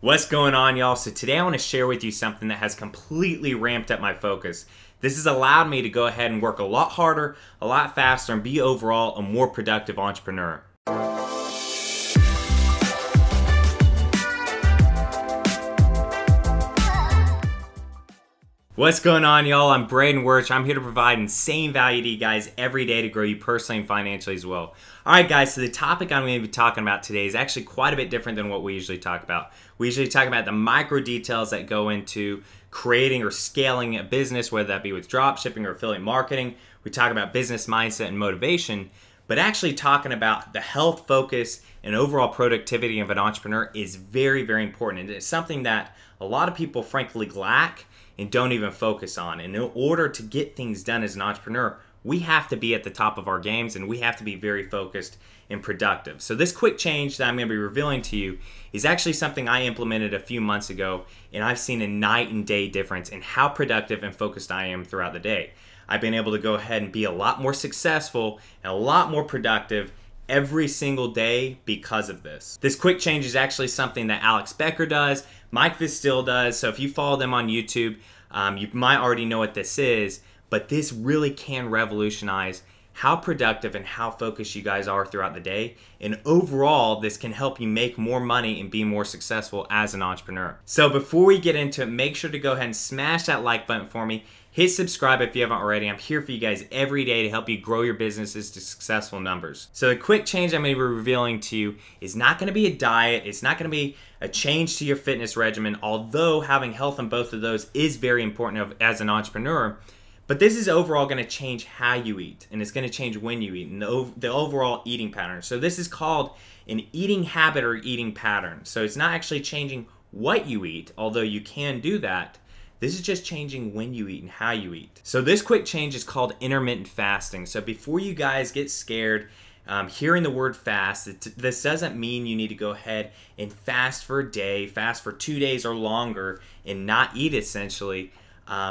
What's going on, y'all? So today I want to share with you something that has completely ramped up my focus. This has allowed me to go ahead and work a lot harder, a lot faster, and be overall a more productive entrepreneur. What's going on, y'all? I'm Braden Wuerch. I'm here to provide insane value to you guys every day to grow you personally and financially as well. Alright guys, so the topic I'm going to be talking about today is actually quite a bit different than what we usually talk about. We usually talk about the micro details that go into creating or scaling a business, whether that be with drop shipping or affiliate marketing. We talk about business mindset and motivation, but actually talking about the health, focus, and overall productivity of an entrepreneur is very, very important. And it's something that a lot of people frankly lack and don't even focus on. And in order to get things done as an entrepreneur, we have to be at the top of our games and we have to be very focused and productive. So this quick change that I'm going to be revealing to you is actually something I implemented a few months ago, and I've seen a night and day difference in how productive and focused I am throughout the day. I've been able to go ahead and be a lot more successful and a lot more productive every single day because of this. This quick change is actually something that Alex Becker does, Mike Vistil does, so if you follow them on YouTube, you might already know what this is, but this really can revolutionize how productive and how focused you guys are throughout the day. And overall, this can help you make more money and be more successful as an entrepreneur. So before we get into it, make sure to go ahead and smash that like button for me. Hit subscribe if you haven't already. I'm here for you guys every day to help you grow your businesses to successful numbers. So the quick change I'm going to be revealing to you is not going to be a diet. It's not going to be a change to your fitness regimen, although having health in both of those is very important as an entrepreneur. But this is overall going to change how you eat, and it's going to change when you eat, and the overall eating pattern. So this is called an eating habit or eating pattern. So it's not actually changing what you eat, although you can do that. This is just changing when you eat and how you eat. So this quick change is called intermittent fasting. So before you guys get scared hearing the word fast, this doesn't mean you need to go ahead and fast for a day, fast for 2 days or longer, and not eat essentially.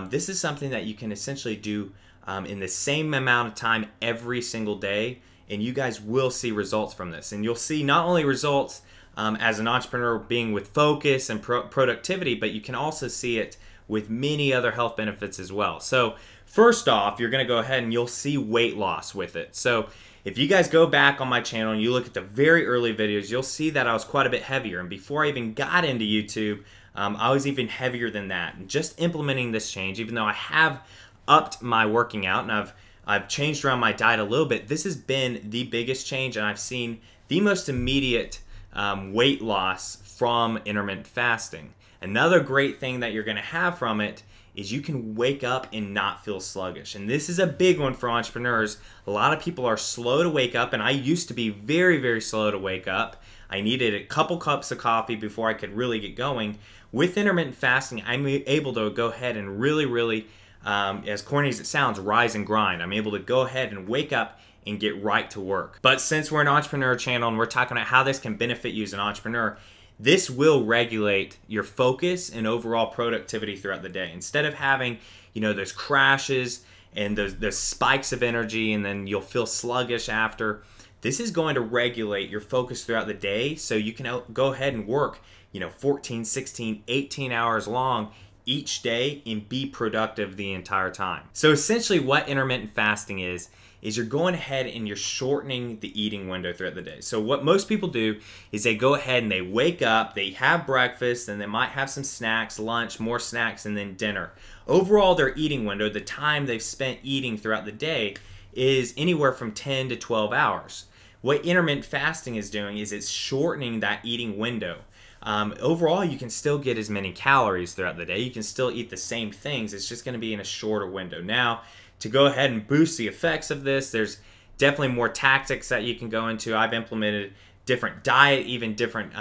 This is something that you can essentially do in the same amount of time every single day, and you guys will see results from this. And you'll see not only results as an entrepreneur being with focus and productivity, but you can also see it with many other health benefits as well. So first off, you're going to go ahead and you'll see weight loss with it. So if you guys go back on my channel and you look at the very early videos, you'll see that I was quite a bit heavier. And before I even got into YouTube, I was even heavier than that. And just implementing this change, even though I have upped my working out and I've changed around my diet a little bit, this has been the biggest change, and I've seen the most immediate weight loss from intermittent fasting. Another great thing that you're going to have from it is you can wake up and not feel sluggish. And this is a big one for entrepreneurs. A lot of people are slow to wake up, and I used to be very, very slow to wake up. I needed a couple cups of coffee before I could really get going. With intermittent fasting, I'm able to go ahead and really, as corny as it sounds, rise and grind. I'm able to go ahead and wake up and get right to work. But since we're an entrepreneur channel and we're talking about how this can benefit you as an entrepreneur, this will regulate your focus and overall productivity throughout the day. Instead of having, those crashes and those spikes of energy and then you'll feel sluggish after, this is going to regulate your focus throughout the day so you can go ahead and work, 14, 16, 18 hours long each day and be productive the entire time. So essentially what intermittent fasting is you're going ahead and you're shortening the eating window throughout the day. So what most people do is they go ahead and they wake up, they have breakfast, and they might have some snacks, lunch, more snacks, and then dinner. Overall, their eating window, the time they've spent eating throughout the day, is anywhere from 10 to 12 hours. What intermittent fasting is doing is it's shortening that eating window. Overall, you can still get as many calories throughout the day. You can still eat the same things. It's just going to be in a shorter window. Now, to go ahead and boost the effects of this, there's definitely more tactics that you can go into. I've implemented different diet, even different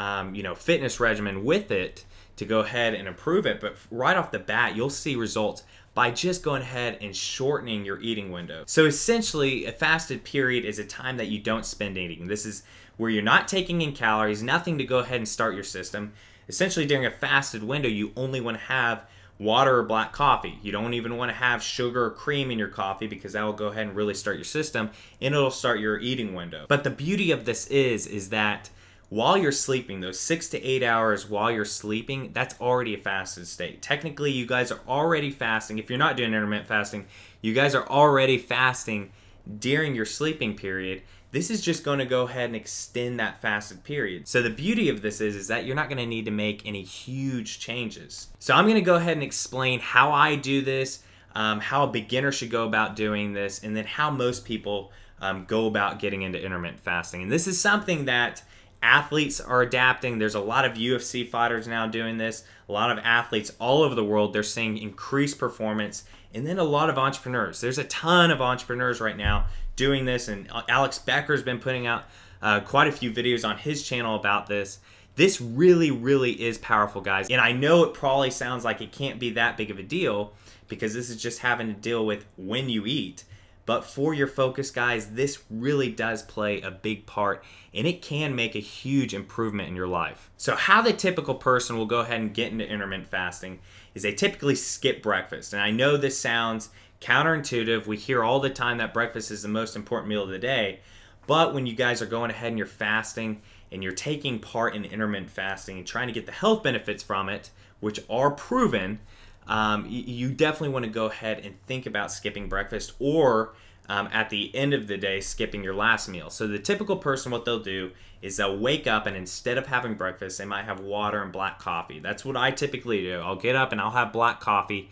fitness regimen with it to go ahead and improve it. But right off the bat, you'll see results by just going ahead and shortening your eating window. So essentially, a fasted period is a time that you don't spend eating. This is where you're not taking in calories, nothing to go ahead and start your system. Essentially, during a fasted window, you only want to have water or black coffee. You don't even want to have sugar or cream in your coffee because that will go ahead and really start your system and it'll start your eating window. But the beauty of this is that while you're sleeping, those 6 to 8 hours while you're sleeping, that's already a fasted state. Technically, you guys are already fasting. If you're not doing intermittent fasting, you guys are already fasting during your sleeping period. This is just going to go ahead and extend that fasted period. So the beauty of this is that you're not going to need to make any huge changes. So I'm going to go ahead and explain how I do this, how a beginner should go about doing this, and then how most people go about getting into intermittent fasting. And this is something that athletes are adapting. There's a lot of UFC fighters now doing this. A lot of athletes all over the world, they're seeing increased performance. And then a lot of entrepreneurs. There's a ton of entrepreneurs right now doing this. And Alex Becker's been putting out quite a few videos on his channel about this. This really, really is powerful, guys. And I know it probably sounds like it can't be that big of a deal because this is just having to deal with when you eat. But for your focus, guys, this really does play a big part, and it can make a huge improvement in your life. So how the typical person will go ahead and get into intermittent fasting is they typically skip breakfast. And I know this sounds counterintuitive. We hear all the time that breakfast is the most important meal of the day. But when you guys are going ahead and you're fasting and you're taking part in intermittent fasting and trying to get the health benefits from it, which are proven, you definitely want to go ahead and think about skipping breakfast or at the end of the day skipping your last meal. So the typical person, what they'll do is they'll wake up and instead of having breakfast, they might have water and black coffee. That's what I typically do. I'll get up and I'll have black coffee.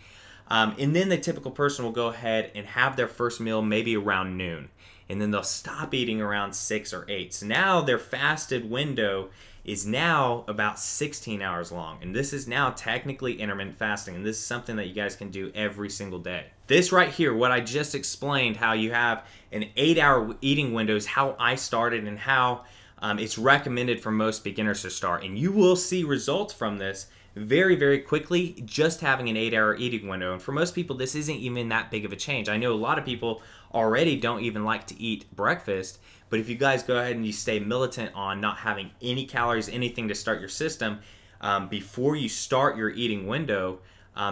And then the typical person will go ahead and have their first meal maybe around noon. And then they'll stop eating around 6 or 8. So now their fasted window is now about 16 hours long. And this is now technically intermittent fasting. And this is something that you guys can do every single day. This right here, what I just explained, how you have an 8-hour eating window is how I started and how it's recommended for most beginners to start. And you will see results from this very, very quickly, just having an 8-hour eating window. And for most people, this isn't even that big of a change. I know a lot of people already don't even like to eat breakfast, but if you guys go ahead and you stay militant on not having any calories, anything to start your system before you start your eating window,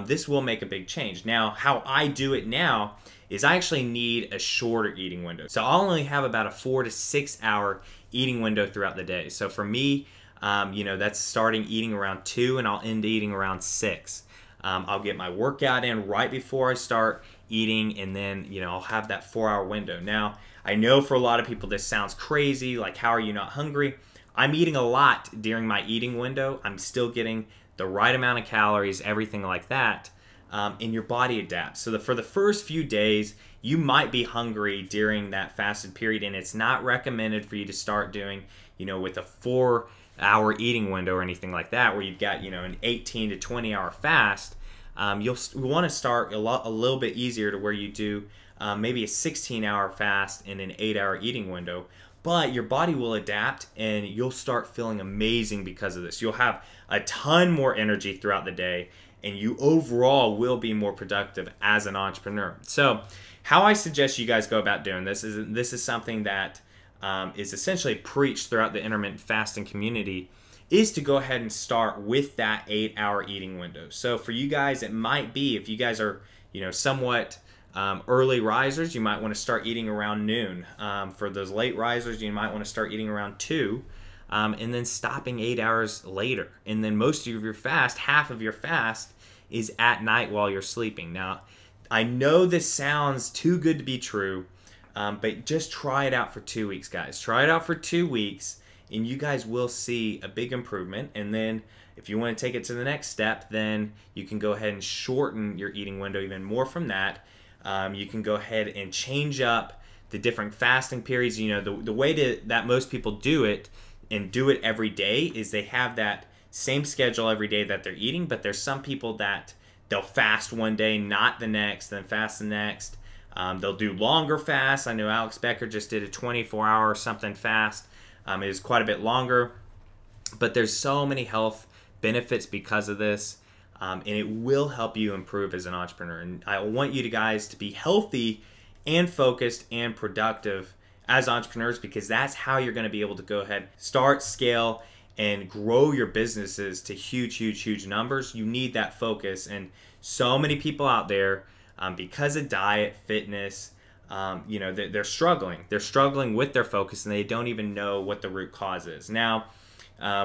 this will make a big change. Now, how I do it now is I actually need a shorter eating window. So I'll only have about a 4 to 6 hour eating window throughout the day. So for me, you know, that's starting eating around 2 and I'll end eating around 6. I'll get my workout in right before I start eating, and then, you know, I'll have that 4-hour window. Now, I know for a lot of people this sounds crazy, like how are you not hungry? I'm eating a lot during my eating window. I'm still getting the right amount of calories, everything like that, and your body adapts. So for the first few days, you might be hungry during that fasted period, and it's not recommended for you to start doing, you know, with a 4-hour eating window or anything like that, where you've got, you know, an 18 to 20 hour fast. You'll want to start a little bit easier to where you do maybe a 16-hour fast in an 8-hour eating window, but your body will adapt and you'll start feeling amazing because of this. You'll have a ton more energy throughout the day, and you overall will be more productive as an entrepreneur. So how I suggest you guys go about doing this is something that is essentially preached throughout the intermittent fasting community, is to go ahead and start with that 8-hour eating window. So for you guys, it might be, if you guys are, you know, somewhat early risers, you might want to start eating around noon. For those late risers, you might want to start eating around 2, and then stopping 8 hours later. And then most of your fast, half of your fast, is at night while you're sleeping. Now, I know this sounds too good to be true, but just try it out for 2 weeks, guys. Try it out for 2 weeks, and you guys will see a big improvement. And then if you want to take it to the next step, then you can go ahead and shorten your eating window even more from that. You can go ahead and change up the different fasting periods. You know, the way that most people do it and do it every day is they have that same schedule every day that they're eating, but there's some people that they'll fast one day, not the next, then fast the next. They'll do longer fasts. I know Alex Becker just did a 24-hour or something fast. It is quite a bit longer, but there's so many health benefits because of this, and it will help you improve as an entrepreneur. And I want you guys to be healthy and focused and productive as entrepreneurs, because that's how you're going to be able to go ahead, start, scale, and grow your businesses to huge, huge, huge numbers. You need that focus. And so many people out there, because of diet, fitness, you know, they're struggling. They're struggling with their focus, and they don't even know what the root cause is. Now,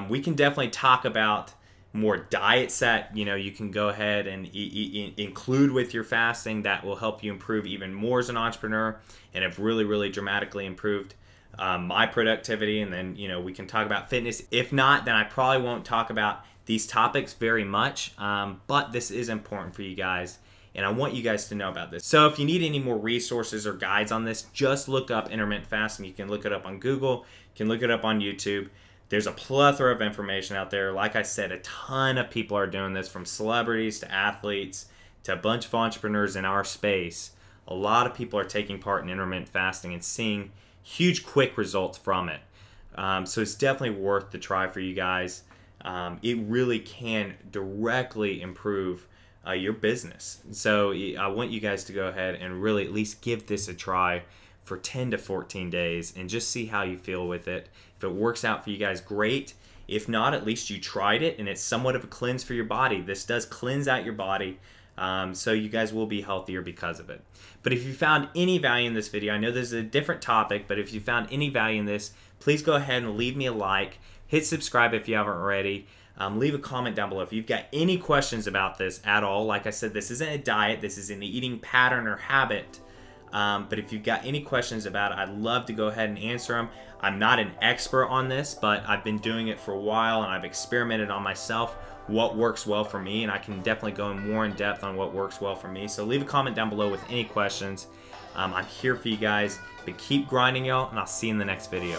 We can definitely talk about more diets that you can go ahead and include with your fasting that will help you improve even more as an entrepreneur, and have really dramatically improved my productivity. And then we can talk about fitness. If not, then I probably won't talk about these topics very much, but this is important for you guys, and I want you guys to know about this. So if you need any more resources or guides on this, just look up intermittent fasting. You can look it up on Google, you can look it up on YouTube. There's a plethora of information out there. Like I said, a ton of people are doing this, from celebrities to athletes to a bunch of entrepreneurs in our space. A lot of people are taking part in intermittent fasting and seeing huge quick results from it. So it's definitely worth the try for you guys. It really can directly improve your business. So I want you guys to go ahead and really at least give this a try for 10 to 14 days and just see how you feel with it. If it works out for you guys, great. If not, at least you tried it and it's somewhat of a cleanse for your body. This does cleanse out your body, so you guys will be healthier because of it. But if you found any value in this video, I know this is a different topic, but if you found any value in this, please go ahead and leave me a like. Hit subscribe if you haven't already. Leave a comment down below if you've got any questions about this at all. Like I said, this isn't a diet. This is an eating pattern or habit. But if you've got any questions about it, I'd love to go ahead and answer them. I'm not an expert on this, but I've been doing it for a while, and I've experimented on myself what works well for me, and I can definitely go more in depth on what works well for me. So leave a comment down below with any questions. I'm here for you guys, but keep grinding, y'all, and I'll see you in the next video.